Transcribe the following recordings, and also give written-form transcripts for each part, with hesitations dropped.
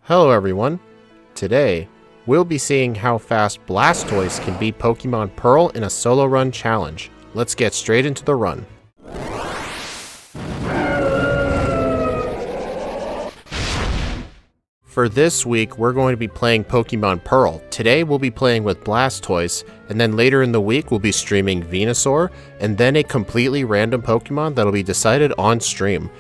Hello everyone. Today, we'll be seeing how fast Blastoise can beat Pokemon Pearl in a solo run challenge. Let's get straight into the run. For this week, we're going to be playing Pokemon Pearl. Today, we'll be playing with Blastoise, and then later in the week, we'll be streaming Venusaur, and then a completely random Pokemon that'll be decided on stream.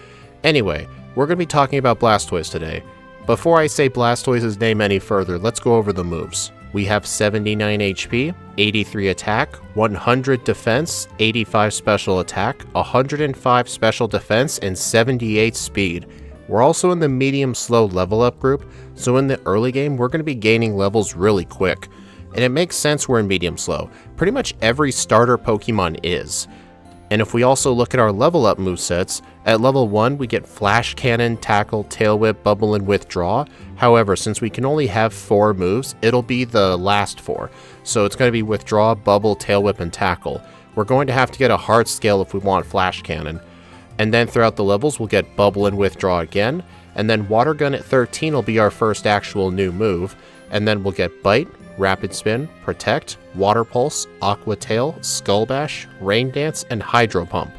Anyway, we're going to be talking about Blastoise today. Before I say Blastoise's name any further, let's go over the moves. We have 79 HP, 83 attack, 100 defense, 85 special attack, 105 special defense, and 78 speed. We're also in the medium-slow level up group, so in the early game, we're going to be gaining levels really quick. And it makes sense we're in medium-slow. Pretty much every starter Pokemon is. And if we also look at our level up movesets, at level 1 we get Flash Cannon, Tackle, Tail Whip, Bubble, and Withdraw. However, since we can only have 4 moves, it'll be the last 4. So it's going to be Withdraw, Bubble, Tail Whip, and Tackle. We're going to have to get a Heart Scale if we want Flash Cannon. And then throughout the levels we'll get Bubble and Withdraw again. And then Water Gun at 13 will be our first actual new move. And then we'll get Bite, Rapid Spin, Protect, Water Pulse, Aqua Tail, Skull Bash, Rain Dance, and Hydro Pump.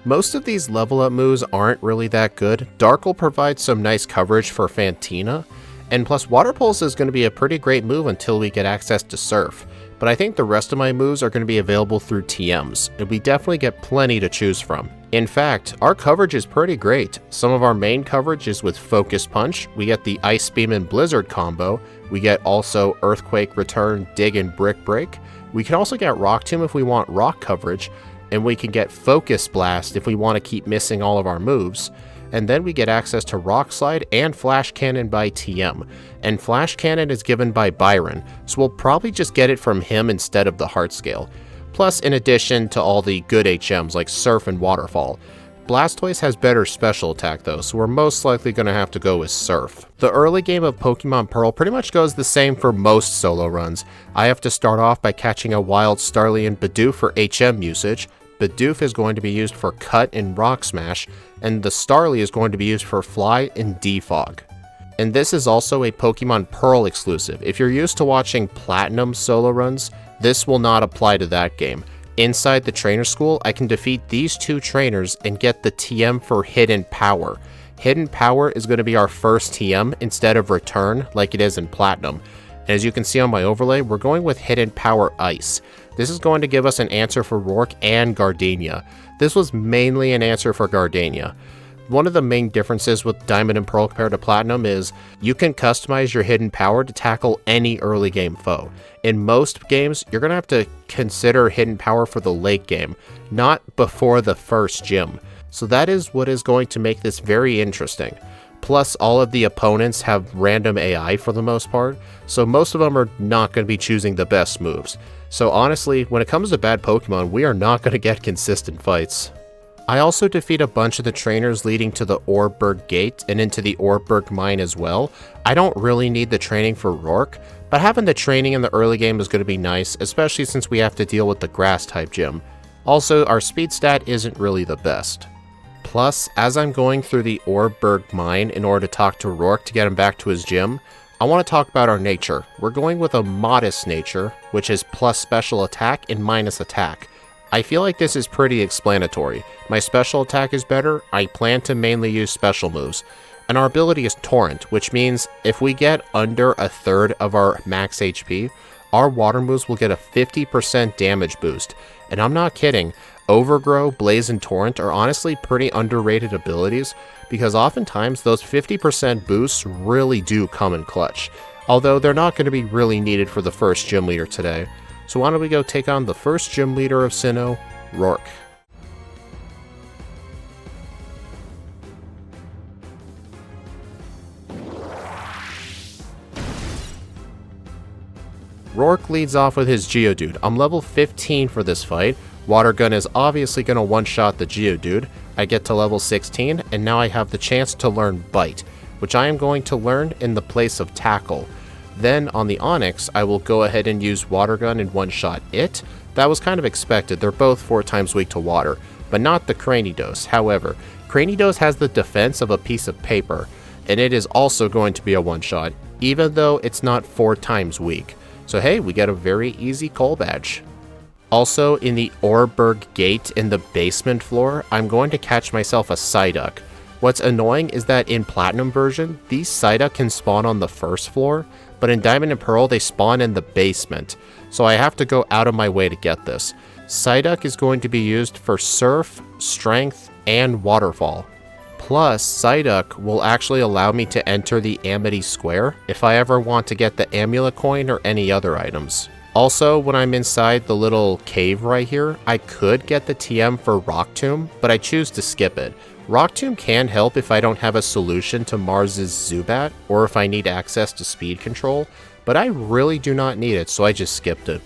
Most of these level up moves aren't really that good. Dark will provide some nice coverage for Fantina, and plus Water Pulse is going to be a pretty great move until we get access to Surf. But I think the rest of my moves are going to be available through TMs, and we definitely get plenty to choose from. In fact, our coverage is pretty great. Some of our main coverage is with Focus Punch, we get the Ice Beam and Blizzard combo, we get also Earthquake, Return, Dig, and Brick Break. We can also get Rock Tomb if we want rock coverage, and we can get Focus Blast if we want to keep missing all of our moves. And then we get access to Rock Slide and Flash Cannon by TM. And Flash Cannon is given by Byron, so we'll probably just get it from him instead of the Heart Scale. Plus, in addition to all the good HMs like Surf and Waterfall. Blastoise has better special attack though, so we're most likely going to have to go with Surf. The early game of Pokemon Pearl pretty much goes the same for most solo runs. I have to start off by catching a wild Starly and Bidoof for HM usage. Bidoof is going to be used for Cut and Rock Smash, and the Starly is going to be used for Fly and Defog. And this is also a Pokemon Pearl exclusive. If you're used to watching Platinum solo runs, this will not apply to that game. Inside the trainer school, I can defeat these 2 trainers and get the TM for Hidden Power. Hidden Power is going to be our first TM instead of Return like it is in Platinum. And as you can see on my overlay, we're going with Hidden Power Ice. This is going to give us an answer for Roark and Gardenia. This was mainly an answer for Gardenia. One of the main differences with Diamond and Pearl compared to Platinum is you can customize your Hidden Power to tackle any early game foe. In most games, you're going to have to consider Hidden Power for the late game, not before the first gym. So that is what is going to make this very interesting. Plus, all of the opponents have random AI for the most part, so most of them are not going to be choosing the best moves. So honestly, when it comes to bad Pokemon, we are not going to get consistent fights. I also defeat a bunch of the trainers leading to the Oreburgh Gate and into the Oreburgh Mine as well. I don't really need the training for Roark, but having the training in the early game is going to be nice, especially since we have to deal with the Grass type gym. Also, our speed stat isn't really the best. Plus, as I'm going through the Oreburgh Mine in order to talk to Roark to get him back to his gym, I want to talk about our nature. We're going with a modest nature, which is plus special attack and minus attack. I feel like this is pretty explanatory. My special attack is better, I plan to mainly use special moves. And our ability is Torrent, which means if we get under a third of our max HP, our water moves will get a 50% damage boost. And I'm not kidding, Overgrow, Blaze, and Torrent are honestly pretty underrated abilities because oftentimes those 50% boosts really do come in clutch. Although they're not going to be really needed for the first gym leader today. So why don't we go take on the first gym leader of Sinnoh, Roark. Roark leads off with his Geodude. I'm level 15 for this fight. Water Gun is obviously going to one-shot the Geodude. I get to level 16, and now I have the chance to learn Bite, which I am going to learn in the place of Tackle. Then on the Onix, I will go ahead and use Water Gun and one-shot it. That was kind of expected, they're both 4 times weak to water, but not the Cranidos. However, Cranidos has the defense of a piece of paper, and it is also going to be a one-shot, even though it's not 4 times weak. So hey, we get a very easy coal badge. Also, in the Orberg Gate in the basement floor, I'm going to catch myself a Psyduck. What's annoying is that in Platinum version, these Psyduck can spawn on the first floor, but in Diamond and Pearl, they spawn in the basement. So I have to go out of my way to get this. Psyduck is going to be used for Surf, Strength, and Waterfall. Plus, Psyduck will actually allow me to enter the Amity Square if I ever want to get the Amulet Coin or any other items. Also, when I'm inside the little cave right here, I could get the TM for Rock Tomb, but I choose to skip it. Rock Tomb can help if I don't have a solution to Mars's Zubat, or if I need access to speed control, but I really do not need it, so I just skipped it.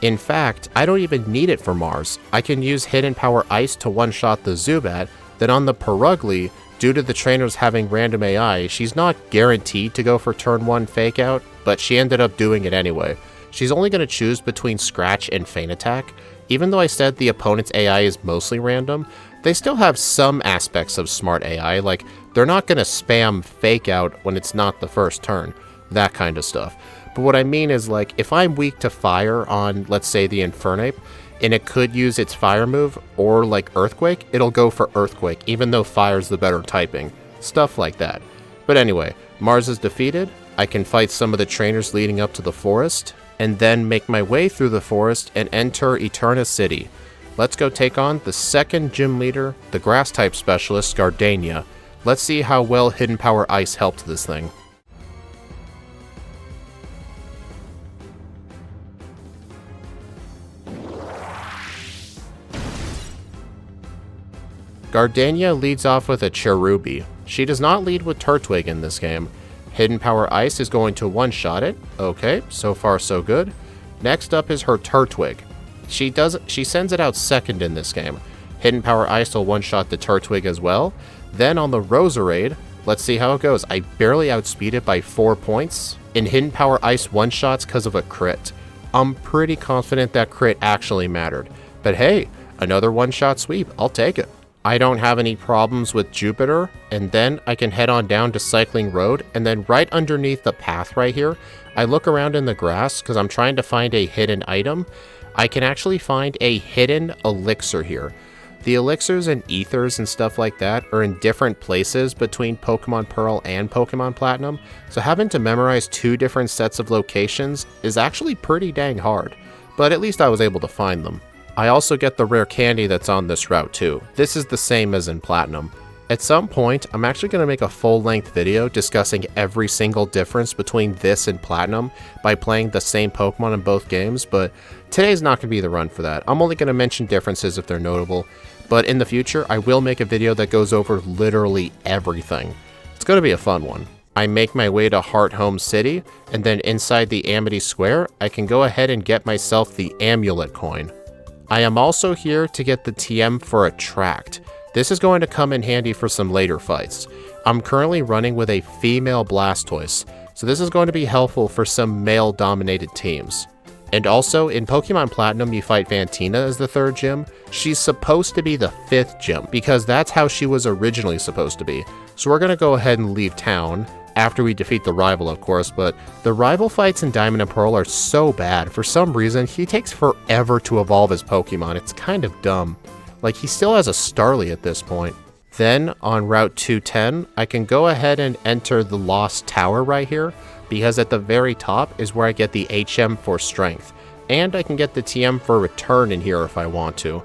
In fact, I don't even need it for Mars. I can use Hidden Power Ice to one-shot the Zubat, then on the Perugly, due to the trainers having random AI, she's not guaranteed to go for turn 1 Fake Out, but she ended up doing it anyway. She's only going to choose between Scratch and Feint Attack. Even though I said the opponent's AI is mostly random, they still have some aspects of smart AI, like they're not going to spam Fake Out when it's not the first turn, that kind of stuff. But what I mean is, like, if I'm weak to fire on, let's say, the Infernape, and it could use its fire move, or like Earthquake, it'll go for Earthquake, even though fire's the better typing. Stuff like that. But anyway, Mars is defeated, I can fight some of the trainers leading up to the forest, and then make my way through the forest and enter Eterna City. Let's go take on the second gym leader, the grass type specialist, Gardenia. Let's see how well Hidden Power Ice helped this thing. Gardenia leads off with a Cherubi. She does not lead with Turtwig in this game. Hidden Power Ice is going to one-shot it. Okay, so far so good. Next up is her Turtwig. She sends it out second in this game. Hidden Power Ice will one-shot the Turtwig as well. Then on the Roserade, let's see how it goes. I barely outspeed it by 4 points. In Hidden Power Ice one-shots because of a crit. I'm pretty confident that crit actually mattered. But hey, another one-shot sweep, I'll take it. I don't have any problems with Jupiter, and then I can head on down to Cycling Road, and then right underneath the path right here, I look around in the grass because I'm trying to find a hidden item. I can actually find a hidden elixir here. The elixirs and ethers and stuff like that are in different places between Pokemon Pearl and Pokemon Platinum, so having to memorize 2 different sets of locations is actually pretty dang hard, but at least I was able to find them. I also get the rare candy that's on this route too. This is the same as in Platinum. At some point, I'm actually going to make a full-length video discussing every single difference between this and Platinum by playing the same Pokemon in both games, but today's not going to be the run for that. I'm only going to mention differences if they're notable, but in the future, I will make a video that goes over literally everything. It's going to be a fun one. I make my way to Heart Home City, and then inside the Amity Square, I can go ahead and get myself the Amulet Coin. I am also here to get the TM for Attract. This is going to come in handy for some later fights. I'm currently running with a female Blastoise, so this is going to be helpful for some male-dominated teams. And also, in Pokemon Platinum, you fight Fantina as the 3rd gym. She's supposed to be the 5th gym, because that's how she was originally supposed to be. So we're going to go ahead and leave town, after we defeat the rival, of course, but the rival fights in Diamond and Pearl are so bad. For some reason, he takes forever to evolve his Pokemon. It's kind of dumb. Like, he still has a Starly at this point. Then, on Route 210, I can go ahead and enter the Lost Tower right here, because at the very top is where I get the HM for Strength, and I can get the TM for Return in here if I want to.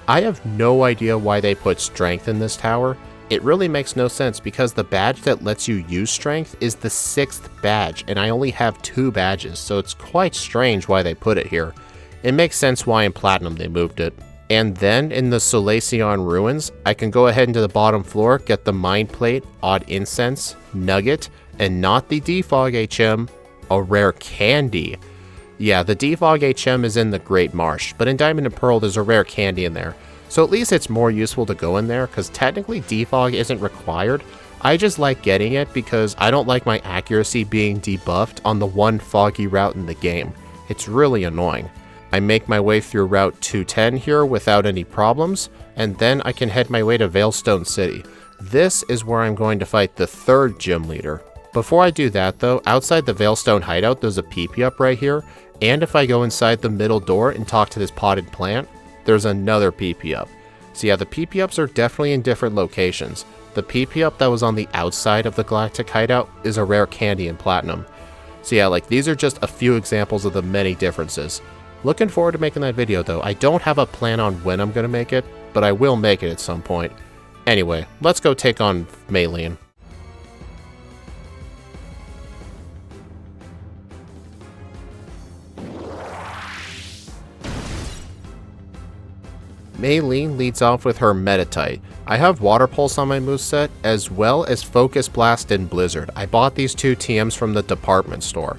I have no idea why they put Strength in this tower. It really makes no sense because the badge that lets you use Strength is the 6th badge, and I only have 2 badges, so it's quite strange why they put it here. It makes sense why in Platinum they moved it. And then in the Solaceon Ruins, I can go ahead into the bottom floor, get the Mind Plate, Odd Incense, Nugget, and not the Defog HM, a rare candy. Yeah, the Defog HM is in the Great Marsh, but in Diamond and Pearl there's a rare candy in there. So at least it's more useful to go in there, because technically defog isn't required. I just like getting it because I don't like my accuracy being debuffed on the one foggy route in the game. It's really annoying. I make my way through Route 210 here without any problems, and then I can head my way to Veilstone City. This is where I'm going to fight the third gym leader. Before I do that though, outside the Veilstone hideout there's a PP up right here, and if I go inside the middle door and talk to this potted plant, there's another PP up. So yeah, the PP ups are definitely in different locations. The PP up that was on the outside of the Galactic hideout is a rare candy in Platinum. So yeah, like these are just a few examples of the many differences. Looking forward to making that video though. I don't have a plan on when I'm going to make it, but I will make it at some point. Anyway, let's go take on Maylene. Maylene leads off with her Meditite. I have Water Pulse on my moveset, as well as Focus Blast and Blizzard. I bought these two TMs from the department store.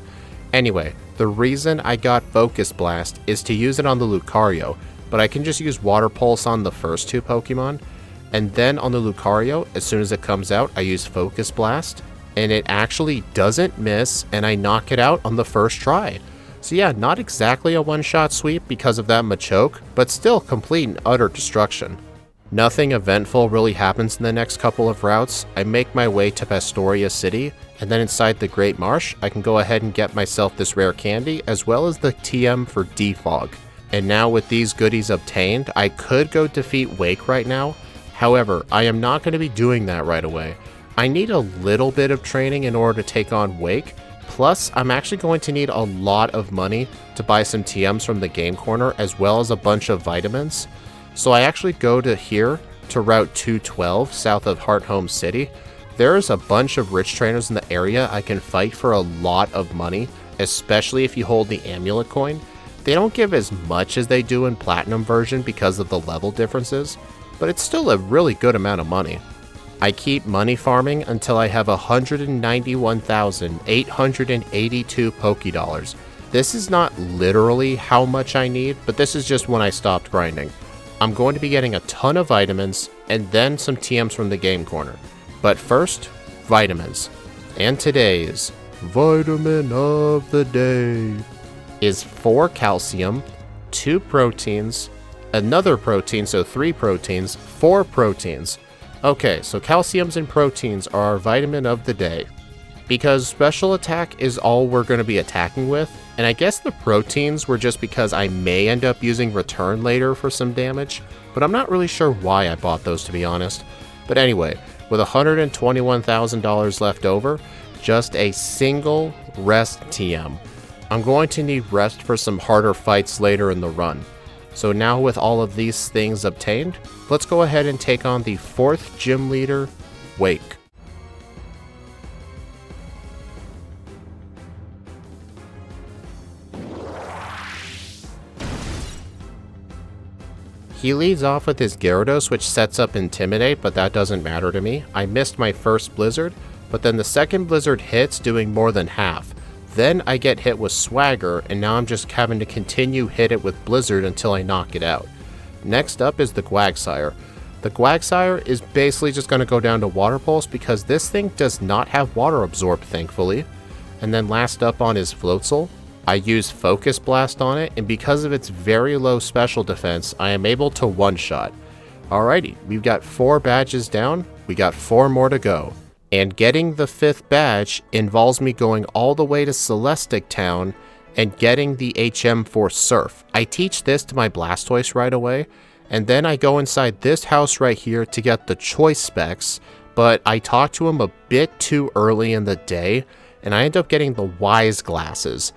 Anyway, the reason I got Focus Blast is to use it on the Lucario, but I can just use Water Pulse on the first two Pokemon, and then on the Lucario, as soon as it comes out, I use Focus Blast, and it actually doesn't miss, and I knock it out on the first try. So yeah, not exactly a one-shot sweep because of that Machoke, but still complete and utter destruction. Nothing eventful really happens in the next couple of routes. I make my way to Pastoria City, and then inside the Great Marsh, I can go ahead and get myself this rare candy, as well as the TM for Defog. And now with these goodies obtained, I could go defeat Wake right now. However, I am not going to be doing that right away. I need a little bit of training in order to take on Wake. Plus, I'm actually going to need a lot of money to buy some TMs from the game corner, as well as a bunch of vitamins. So I actually go to here, to Route 212, south of Hearthome City. There's a bunch of rich trainers in the area I can fight for a lot of money, especially if you hold the amulet coin. They don't give as much as they do in Platinum version because of the level differences, but it's still a really good amount of money. I keep money farming until I have 191,882 Pokédollars. This is not literally how much I need, but this is just when I stopped grinding. I'm going to be getting a ton of vitamins, and then some TMs from the game corner. But first, vitamins. And today's vitamin of the day is 4 calcium, 2 proteins, another protein, so 3 proteins, 4 proteins. Okay, so calciums and proteins are our vitamin of the day. Because special attack is all we're going to be attacking with, and I guess the proteins were just because I may end up using return later for some damage, but I'm not really sure why I bought those, to be honest. But anyway, with $121,000 left over, just a single rest TM. I'm going to need rest for some harder fights later in the run. So now with all of these things obtained, let's go ahead and take on the 4th gym leader, Wake. He leads off with his Gyarados, which sets up Intimidate, but that doesn't matter to me. I missed my first Blizzard, but then the second Blizzard hits, doing more than half. Then I get hit with Swagger, and now I'm just having to continue hit it with Blizzard until I knock it out. Next up is the Quagsire. The Quagsire is basically just going to go down to Water Pulse because this thing does not have Water Absorb, thankfully. And then last up on is Floatzel. I use Focus Blast on it, and because of its very low special defense, I am able to one-shot. Alrighty, we've got 4 badges down, we got 4 more to go. And getting the 5th badge involves me going all the way to Celestic Town and getting the HM for Surf. I teach this to my Blastoise right away, and then I go inside this house right here to get the choice specs, but I talk to him a bit too early in the day, and I end up getting the Wise Glasses.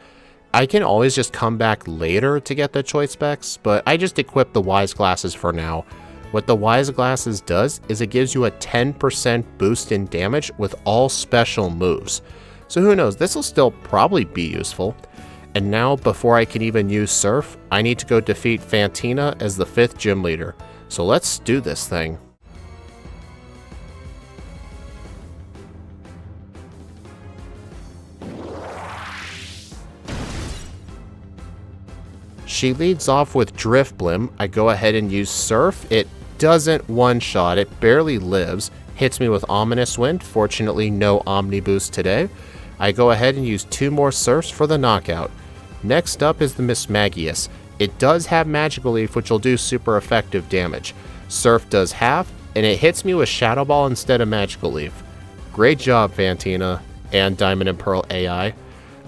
I can always just come back later to get the choice specs, but I just equip the Wise Glasses for now. What the Wise Glasses does is it gives you a 10% boost in damage with all special moves. So who knows, this will still probably be useful. And now, before I can even use Surf, I need to go defeat Fantina as the 5th gym leader. So let's do this thing. She leads off with Drifblim. I go ahead and use Surf. It doesn't one-shot, it barely lives. Hits me with Ominous Wind. Fortunately, no Omni Boost today. I go ahead and use 2 more Surfs for the knockout. Next up is the Mismagius. It does have Magical Leaf, which will do super effective damage. Surf does half, and it hits me with Shadow Ball instead of Magical Leaf. Great job, Fantina and Diamond and Pearl AI.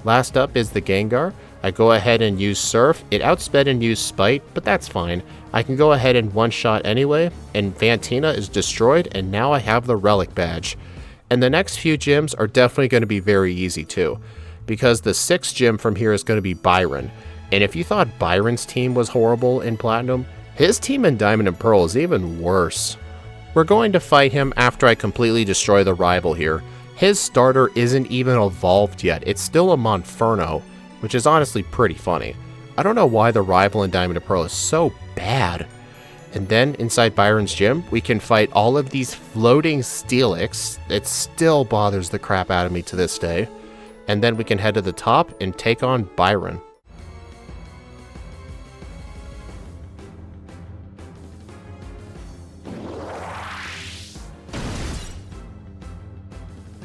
Last up is the Gengar. I go ahead and use Surf. It outsped and used Spite, but that's fine. I can go ahead and one-shot anyway, and Fantina is destroyed, and now I have the Relic Badge. And the next few gyms are definitely going to be very easy too, because the 6th gym from here is going to be Byron. And if you thought Byron's team was horrible in Platinum, his team in Diamond and Pearl is even worse. We're going to fight him after I completely destroy the rival here. His starter isn't even evolved yet, it's still a Monferno, which is honestly pretty funny. I don't know why the rival in Diamond and Pearl is so bad. And then inside Byron's gym, we can fight all of these floating Steelix. It still bothers the crap out of me to this day. And then we can head to the top and take on Byron.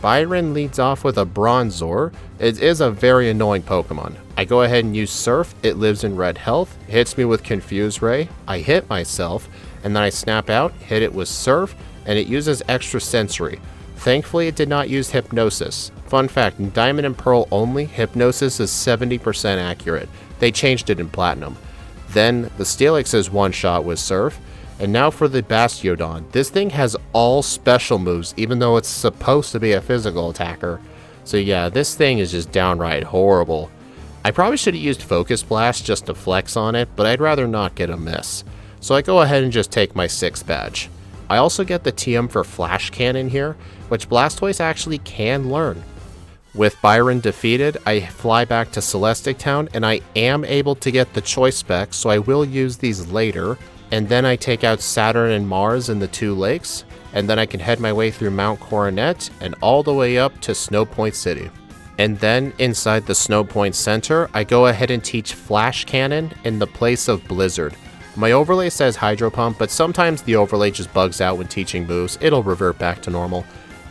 Byron leads off with a Bronzor. It is a very annoying Pokemon. I go ahead and use Surf, it lives in red health, hits me with Confuse Ray, I hit myself, and then I snap out, hit it with Surf, and it uses Extra Sensory. Thankfully it did not use Hypnosis. Fun fact, in Diamond and Pearl only, Hypnosis is 70% accurate. They changed it in Platinum. Then the Steelix is one-shot with Surf. And now for the Bastiodon. This thing has all special moves, even though it's supposed to be a physical attacker. So yeah, this thing is just downright horrible. I probably should have used Focus Blast just to flex on it, but I'd rather not get a miss. So I go ahead and just take my 6th badge. I also get the TM for Flash Cannon here, which Blastoise actually can learn. With Byron defeated, I fly back to Celestic Town, and I am able to get the choice specs, so I will use these later. And then I take out Saturn and Mars in the 2 lakes, and then I can head my way through Mount Coronet and all the way up to Snow Point City. And then inside the Snow Point Center, I go ahead and teach Flash Cannon in the place of Blizzard. My overlay says Hydro Pump, but sometimes the overlay just bugs out when teaching moves. It'll revert back to normal.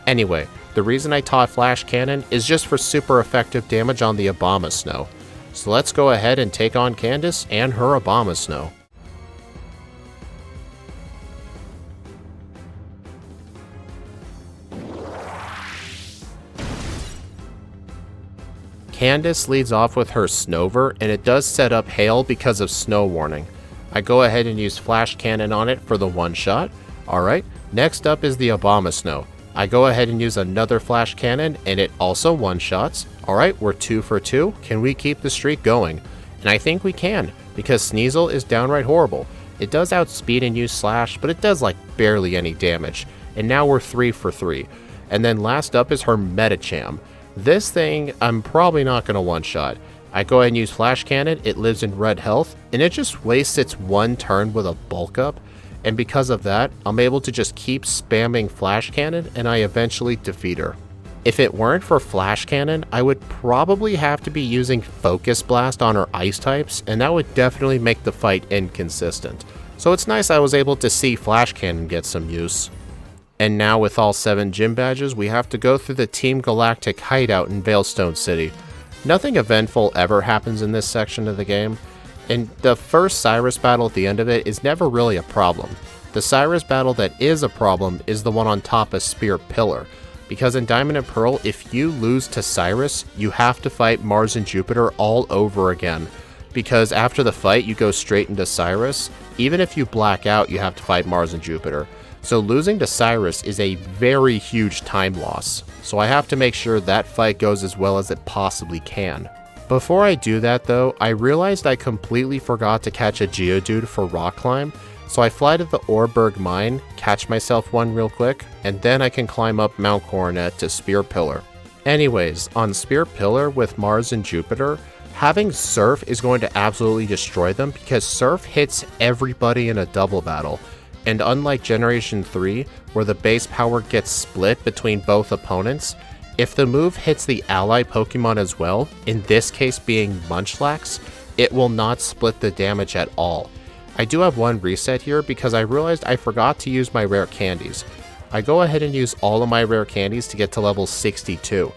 Anyway, the reason I taught Flash Cannon is just for super effective damage on the Abomasnow. So let's go ahead and take on Candice and her Abomasnow. Candice leads off with her Snover, and it does set up Hail because of Snow Warning. I go ahead and use Flash Cannon on it for the one-shot. Alright, next up is the Abomasnow. I go ahead and use another Flash Cannon, and it also one-shots. Alright, we're 2 for 2. Can we keep the streak going? And I think we can, because Sneasel is downright horrible. It does outspeed and use Slash, but it does like barely any damage. And now we're 3 for 3. And then last up is her Medicham. This thing, I'm probably not going to one-shot. I go ahead and use Flash Cannon, it lives in red health, and it just wastes its 1 turn with a bulk up, and because of that, I'm able to just keep spamming Flash Cannon, and I eventually defeat her. If it weren't for Flash Cannon, I would probably have to be using Focus Blast on her ice types, and that would definitely make the fight inconsistent. So it's nice I was able to see Flash Cannon get some use. And now with all 7 gym badges, we have to go through the Team Galactic hideout in Veilstone City. Nothing eventful ever happens in this section of the game, and the first Cyrus battle at the end of it is never really a problem. The Cyrus battle that is a problem is the one on top of Spear Pillar, because in Diamond and Pearl, if you lose to Cyrus, you have to fight Mars and Jupiter all over again, because after the fight you go straight into Cyrus. Even if you black out, you have to fight Mars and Jupiter. So losing to Cyrus is a very huge time loss, so I have to make sure that fight goes as well as it possibly can. Before I do that though, I realized I completely forgot to catch a Geodude for Rock Climb, so I fly to the Orberg Mine, catch myself one real quick, and then I can climb up Mount Coronet to Spear Pillar. Anyways, on Spear Pillar with Mars and Jupiter, having Surf is going to absolutely destroy them because Surf hits everybody in a double battle. And unlike Generation 3, where the base power gets split between both opponents, if the move hits the ally Pokemon as well, in this case being Munchlax, it will not split the damage at all. I do have one reset here because I realized I forgot to use my rare candies. I go ahead and use all of my rare candies to get to level 62.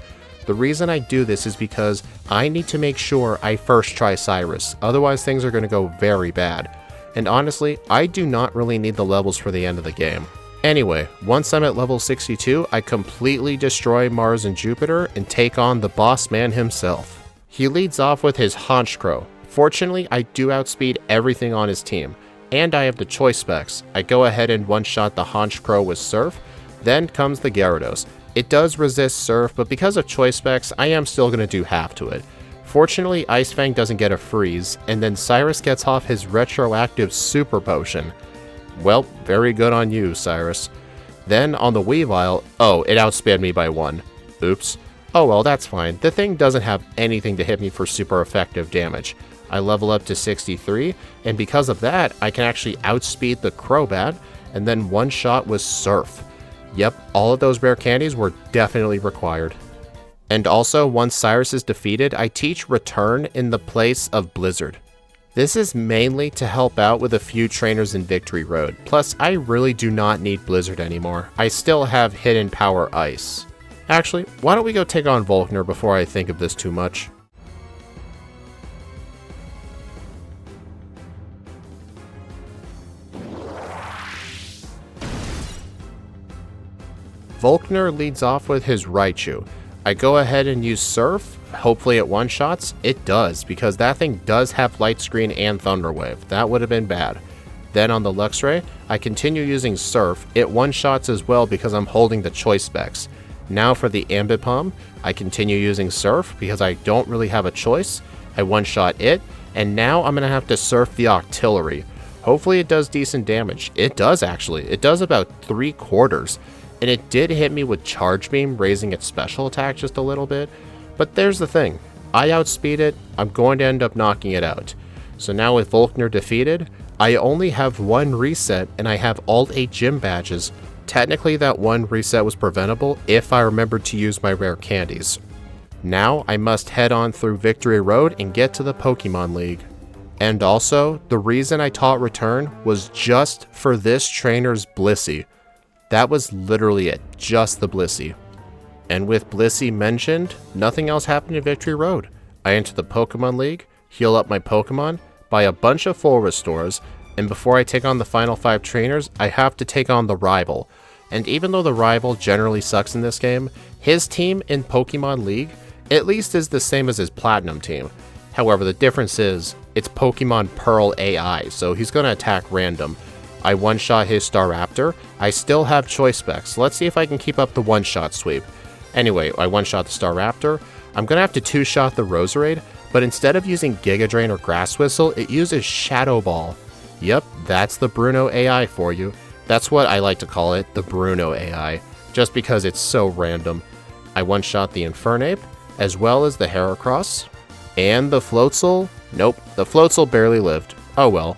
The reason I do this is because I need to make sure I first try Cyrus, otherwise things are going to go very bad. And honestly, I do not really need the levels for the end of the game. Anyway, once I'm at level 62, I completely destroy Mars and Jupiter and take on the boss man himself. He leads off with his Honchkrow. Fortunately, I do outspeed everything on his team, and I have the choice specs. I go ahead and one-shot the Honchkrow with Surf, then comes the Gyarados. It does resist Surf, but because of choice specs, I am still going to do half to it. Fortunately, Ice Fang doesn't get a freeze, and then Cyrus gets off his retroactive Super Potion. Well, very good on you, Cyrus. Then on the Weavile, oh, it outsped me by 1. Oops. Oh well, that's fine. The thing doesn't have anything to hit me for super effective damage. I level up to 63, and because of that, I can actually outspeed the Crobat, and then one-shot with Surf. Yep, all of those rare candies were definitely required. And also, once Cyrus is defeated, I teach Return in the place of Blizzard. This is mainly to help out with a few trainers in Victory Road, plus I really do not need Blizzard anymore. I still have Hidden Power Ice. Actually, why don't we go take on Volkner before I think of this too much? Volkner leads off with his Raichu. I go ahead and use Surf, hopefully it one-shots. It does, because that thing does have Light Screen and Thunder Wave. That would have been bad. Then on the Luxray, I continue using Surf. It one-shots as well because I'm holding the choice specs. Now for the Ambipom, I continue using Surf because I don't really have a choice. I one-shot it, and now I'm going to have to Surf the Octillery. Hopefully it does decent damage. It does actually. It does about 3/4. And it did hit me with Charge Beam, raising its special attack just a little bit. But there's the thing. I outspeed it, I'm going to end up knocking it out. So now with Volkner defeated, I only have 1 reset and I have all 8 gym badges. Technically that 1 reset was preventable if I remembered to use my rare candies. Now I must head on through Victory Road and get to the Pokemon League. And also, the reason I taught Return was just for this trainer's Blissey. That was literally it, just the Blissey. And with Blissey mentioned, nothing else happened in Victory Road. I enter the Pokemon League, heal up my Pokemon, buy a bunch of full restores, and before I take on the final 5 trainers, I have to take on the rival. And even though the rival generally sucks in this game, his team in Pokemon League at least is the same as his Platinum team. However, the difference is, it's Pokemon Pearl AI, so he's going to attack random. I one-shot his Staraptor. I still have choice specs. Let's see if I can keep up the one-shot sweep. Anyway, I one-shot the Staraptor. I'm going to have to two-shot the Roserade, but instead of using Giga Drain or Grass Whistle, it uses Shadow Ball. Yep, that's the Bruno AI for you. That's what I like to call it, the Bruno AI, just because it's so random. I one-shot the Infernape, as well as the Heracross, and the Floatzel. Nope, the Floatzel barely lived. Oh well.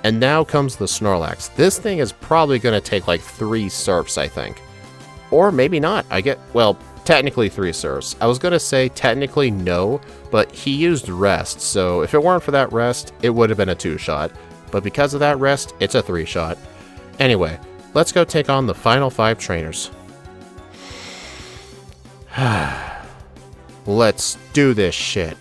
And now comes the Snorlax. This thing is probably going to take like 3 Surfs, I think. Or maybe not. Well, technically 3 Surfs. I was going to say technically no, but he used Rest, so if it weren't for that Rest, it would have been a 2-shot. But because of that Rest, it's a 3-shot. Anyway, let's go take on the final 5 trainers. Let's do this shit.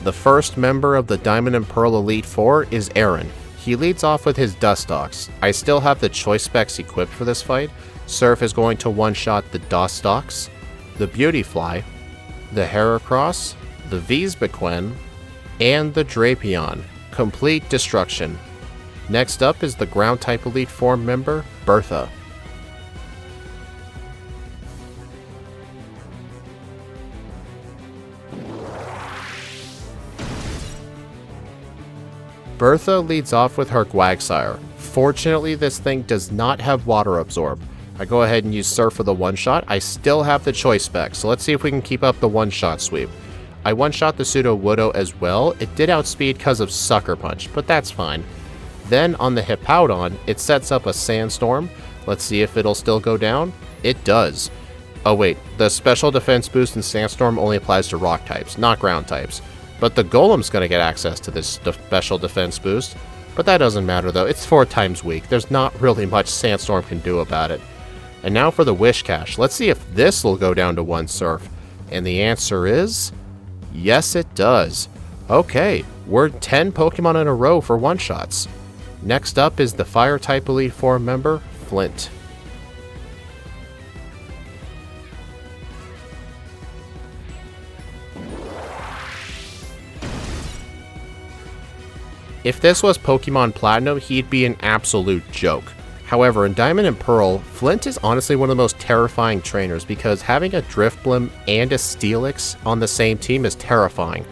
The first member of the Diamond and Pearl Elite Four is Aaron. He leads off with his Dustox. I still have the choice specs equipped for this fight. Surf is going to one-shot the Dustox, the Beautyfly, the Heracross, the Vespiquen, and the Drapion. Complete destruction. Next up is the Ground-type Elite Four member, Bertha. Bertha leads off with her Quagsire. Fortunately, this thing does not have Water Absorb. I go ahead and use Surf for the one-shot. I still have the choice spec, so let's see if we can keep up the one-shot sweep. I one-shot the Sudowoodo as well. It did outspeed because of Sucker Punch, but that's fine. Then on the Hippowdon, it sets up a Sandstorm. Let's see if it'll still go down. It does. Oh wait, the special defense boost in Sandstorm only applies to rock types, not ground types. But the Golem's going to get access to this special defense boost. But that doesn't matter though, it's 4 times weak. There's not really much Sandstorm can do about it. And now for the Wish Cache. Let's see if this will go down to 1 Surf. And the answer is, yes it does. Okay, we're 10 Pokemon in a row for one-shots. Next up is the Fire-type Elite Four member, Flint. If this was Pokemon Platinum, he'd be an absolute joke. However, in Diamond and Pearl, Flint is honestly one of the most terrifying trainers because having a Drifblim and a Steelix on the same team is terrifying.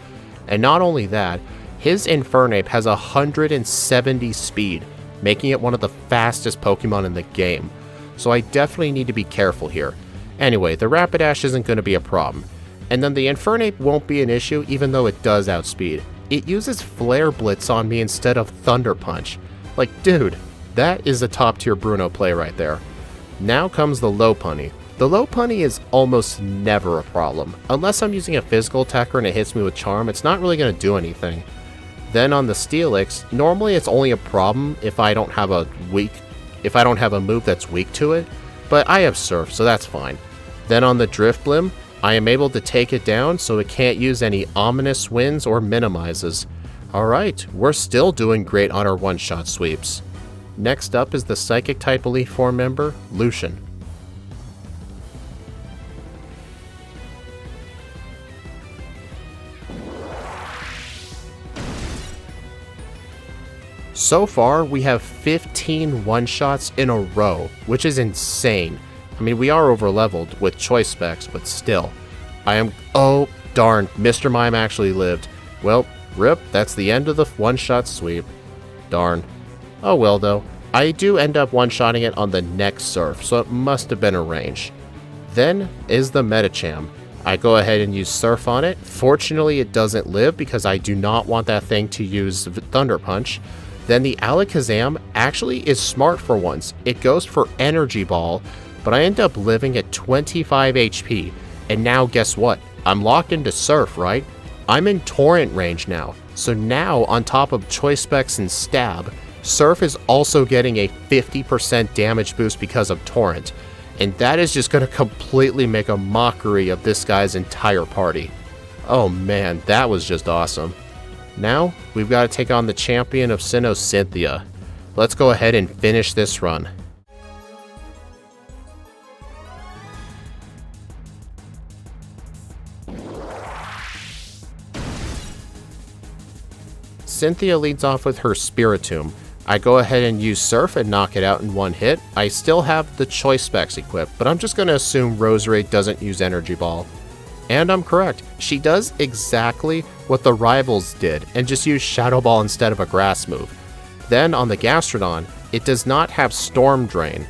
And not only that, his Infernape has 170 speed, making it one of the fastest Pokemon in the game. So I definitely need to be careful here. Anyway, the Rapidash isn't going to be a problem. And then the Infernape won't be an issue even though it does outspeed. It uses Flare Blitz on me instead of Thunder Punch. Like, dude, that is a top tier Bruno play right there. Now comes the Lopunny. The Lopunny is almost never a problem. Unless I'm using a physical attacker and it hits me with Charm, it's not really going to do anything. Then on the Steelix, normally it's only a problem if I don't have a move that's weak to it, but I have Surf, so that's fine. Then on the Drifblim, I am able to take it down so it can't use any ominous wins or minimizes. Alright, we're still doing great on our one-shot sweeps. Next up is the Psychic-type Elite Four member, Lucian. So far, we have 15 one-shots in a row, which is insane. I mean, we are over-leveled with choice specs, but still. Oh, darn, Mr. Mime actually lived. Well, rip, that's the end of the one-shot sweep. Darn. Oh well, though. I do end up one-shotting it on the next Surf, so it must have been arranged. Then is the Medicham. I go ahead and use Surf on it. Fortunately, it doesn't live because I do not want that thing to use Thunder Punch. Then the Alakazam actually is smart for once. It goes for Energy Ball, but I end up living at 25 HP. And now guess what? I'm locked into Surf, right? I'm in Torrent range now. So now, on top of Choice Specs and Stab, Surf is also getting a 50% damage boost because of Torrent. And that is just going to completely make a mockery of this guy's entire party. Oh man, that was just awesome. Now, we've got to take on the champion of Sinnoh, Cynthia. Let's go ahead and finish this run. Cynthia leads off with her Spiritomb. I go ahead and use Surf and knock it out in one hit. I still have the choice specs equipped, but I'm just going to assume Roserade doesn't use Energy Ball. And I'm correct. She does exactly what the rivals did and just use Shadow Ball instead of a grass move. Then on the Gastrodon, it does not have Storm Drain.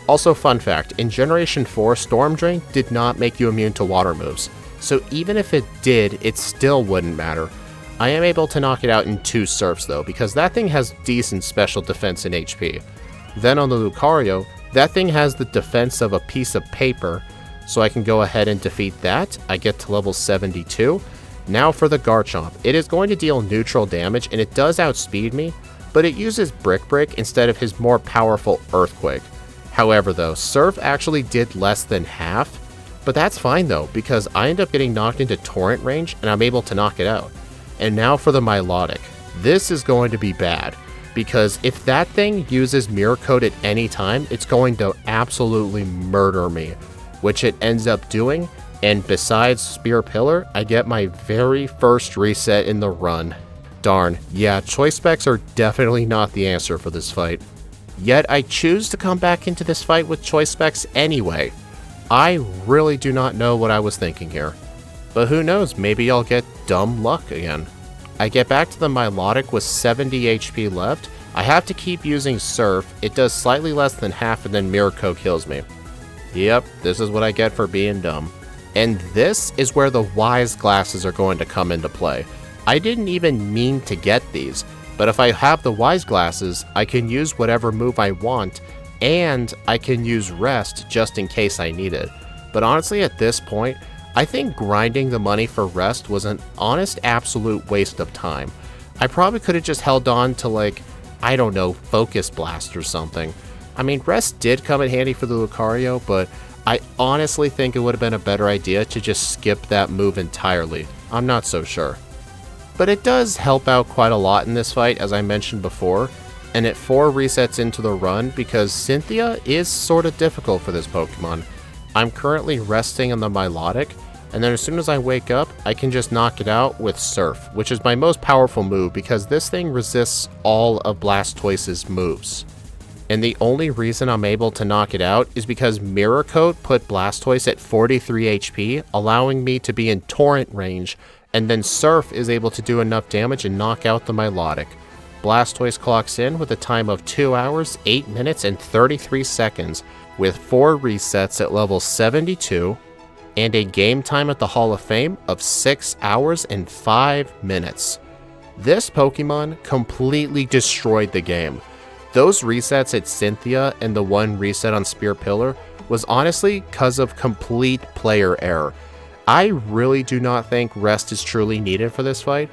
Also, fun fact, in Generation 4, Storm Drain did not make you immune to water moves. So even if it did, it still wouldn't matter. I am able to knock it out in 2 Surfs though, because that thing has decent special defense and HP. Then on the Lucario, that thing has the defense of a piece of paper, so I can go ahead and defeat that. I get to level 72. Now for the Garchomp. It is going to deal neutral damage, and it does outspeed me, but it uses Brick Break instead of his more powerful Earthquake. However though, Surf actually did less than half, but that's fine though, because I end up getting knocked into Torrent range, and I'm able to knock it out. And now for the Milotic. This is going to be bad, because if that thing uses Mirror Coat at any time, it's going to absolutely murder me, which it ends up doing, and besides Spear Pillar, I get my very first reset in the run. Darn, yeah, choice specs are definitely not the answer for this fight. Yet I choose to come back into this fight with choice specs anyway. I really do not know what I was thinking here. But who knows, maybe I'll get dumb luck again. I get back to the Milotic with 70 HP left. I have to keep using Surf. It does slightly less than half and then Mirror Coat kills me. Yep, this is what I get for being dumb. And this is where the Wise Glasses are going to come into play. I didn't even mean to get these, but if I have the Wise Glasses, I can use whatever move I want, and I can use Rest just in case I need it. But honestly, at this point, I think grinding the money for Rest was an honest absolute waste of time. I probably could have just held on to, like, I don't know, Focus Blast or something. I mean, Rest did come in handy for the Lucario, but I honestly think it would have been a better idea to just skip that move entirely. I'm not so sure. But it does help out quite a lot in this fight, as I mentioned before, and it 4 resets into the run because Cynthia is sort of difficult for this Pokemon. I'm currently resting on the Milotic, and then as soon as I wake up, I can just knock it out with Surf, which is my most powerful move because this thing resists all of Blastoise's moves. And the only reason I'm able to knock it out is because Mirror Coat put Blastoise at 43 HP, allowing me to be in Torrent range, and then Surf is able to do enough damage and knock out the Milotic. Blastoise clocks in with a time of 2 hours, 8 minutes, and 33 seconds, with 4 resets at level 72, and a game time at the Hall of Fame of 6 hours and 5 minutes. This Pokemon completely destroyed the game. Those resets at Cynthia and the 1 reset on Spear Pillar was honestly because of complete player error. I really do not think rest is truly needed for this fight.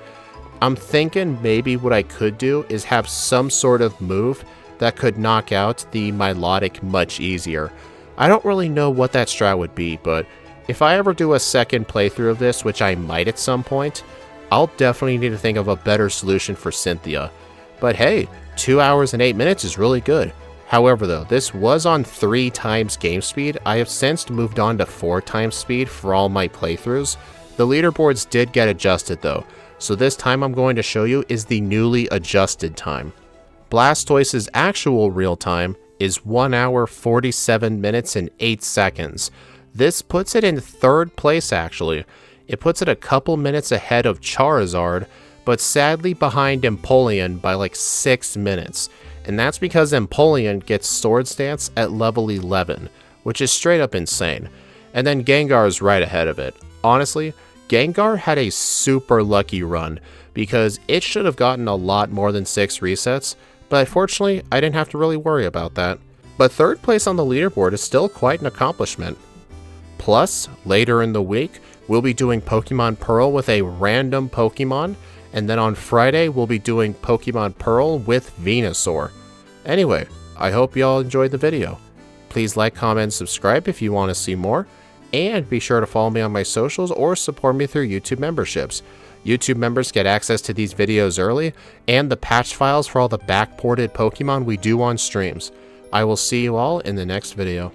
I'm thinking maybe what I could do is have some sort of move that could knock out the Milotic much easier. I don't really know what that strat would be, but if I ever do a second playthrough of this, which I might at some point, I'll definitely need to think of a better solution for Cynthia. But hey, 2 hours and 8 minutes is really good. However though, this was on 3 times game speed. I have since moved on to 4 times speed for all my playthroughs. The leaderboards did get adjusted though, so this time I'm going to show you is the newly adjusted time. Blastoise's actual real time is 1 hour 47 minutes and 8 seconds. This puts it in 3rd place actually. It puts it a couple minutes ahead of Charizard, but sadly behind Empoleon by like 6 minutes. And that's because Empoleon gets Swords Dance at level 11, which is straight up insane. And then Gengar is right ahead of it. Honestly, Gengar had a super lucky run, because it should have gotten a lot more than 6 resets, but fortunately I didn't have to really worry about that. But 3rd place on the leaderboard is still quite an accomplishment. Plus, later in the week, we'll be doing Pokemon Pearl with a random Pokemon, and then on Friday, we'll be doing Pokemon Pearl with Venusaur. Anyway, I hope y'all enjoyed the video. Please like, comment, and subscribe if you want to see more, and be sure to follow me on my socials or support me through YouTube memberships. YouTube members get access to these videos early, and the patch files for all the backported Pokemon we do on streams. I will see you all in the next video.